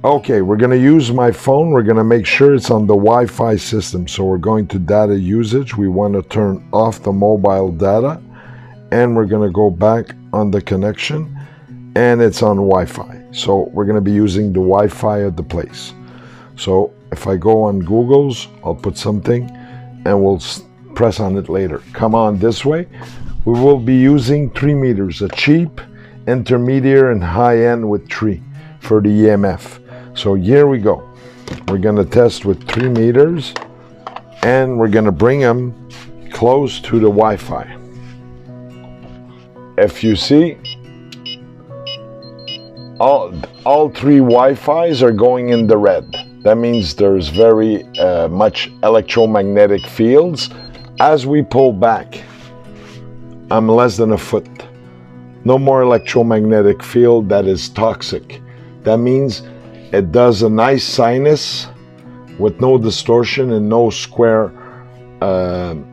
Okay, we're going to use my phone. We're going to make sure it's on the Wi-Fi system. So we're going to data usage. We want to turn off the mobile data, and we're going to go back on the connection, and it's on Wi-Fi. So we're going to be using the Wi-Fi at the place. So if I go on Google's, I'll put something and we'll press on it later. Come on this way. We will be using 3 meters, a cheap, intermediate, and high-end with 3 for the EMF. So here we go. We're going to test with 3 meters, and we're going to bring them close to the Wi-Fi. If you see, all 3 Wi-Fis are going in the red. That means there's very much electromagnetic fields. As we pull back, I'm less than a foot. No more electromagnetic field that is toxic. That means it does a nice sinus with no distortion and no square on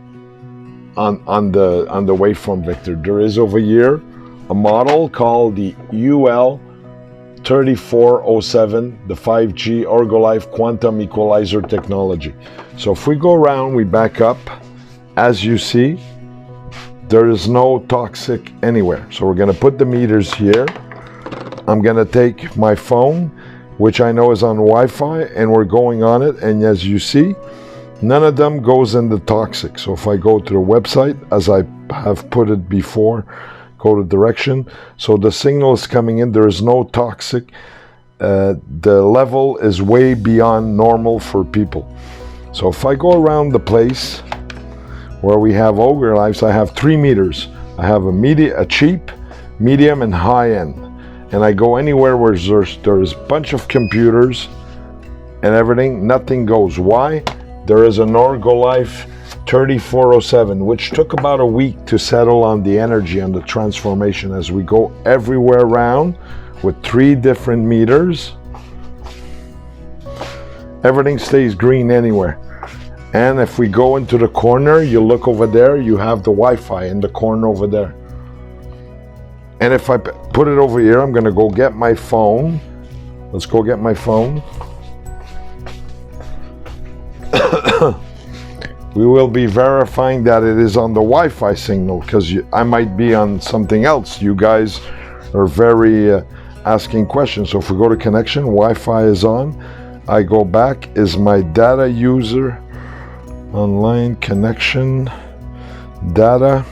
the waveform vector. There is over here a model called the UL3407, the 5G Orgo-Life Quantum Equalizer Technology. So if we go around, we back up, as you see, there is no toxic anywhere. So we're going to put the meters here. I'm going to take my phone, which I know is on Wi-Fi, and we're going on it. And as you see, none of them goes in the toxic. So if I go to the website, as I have put it before, go to direction. So the signal is coming in. There is no toxic. The level is way beyond normal for people. So if I go around the place where we have Orgo-Life, I have 3 meters. I have a cheap, medium, and high end. And I go anywhere where there's a bunch of computers and everything, nothing goes. Why? There is an Orgo-Life 3407, which took about a week to settle on the energy and the transformation. As we go everywhere around with 3 different meters, everything stays green anywhere. And if we go into the corner, you look over there, you have the Wi-Fi in the corner over there. And if I put it over here, I'm going to go get my phone. Let's go get my phone. We will be verifying that it is on the Wi-Fi signal, because I might be on something else. You guys are very asking questions. So if we go to connection, Wi-Fi is on. I go back, is my data user, online connection, data,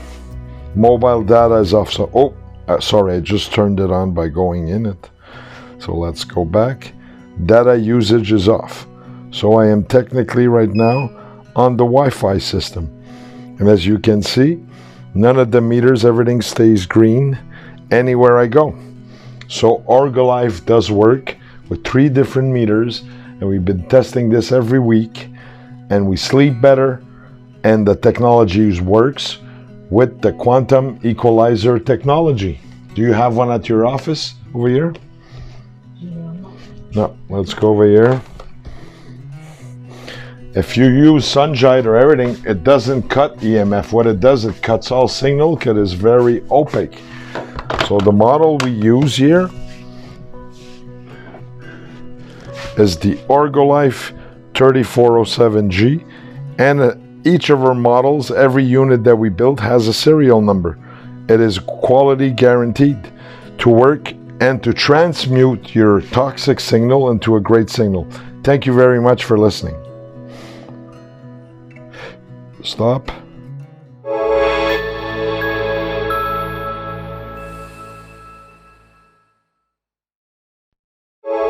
mobile data is off. So, sorry, I just turned it on by going in it. So let's go back. Data usage is off. So I am technically right now on the Wi-Fi system. And as you can see, none of the meters, everything stays green anywhere I go. So Orgo-Life does work with 3 different meters, and we've been testing this every week, and we sleep better, and the technology works with the quantum equalizer technology. Do you have one at your office over here? No, let's go over here. If you use sunshine or everything, it doesn't cut EMF. What it does, it cuts all signal because it is very opaque. So the model we use here is the Orgo-Life 3407G, and each of our models, every unit that we built has a serial number. It is quality guaranteed to work and to transmute your toxic signal into a great signal. Thank you very much for listening. Stop.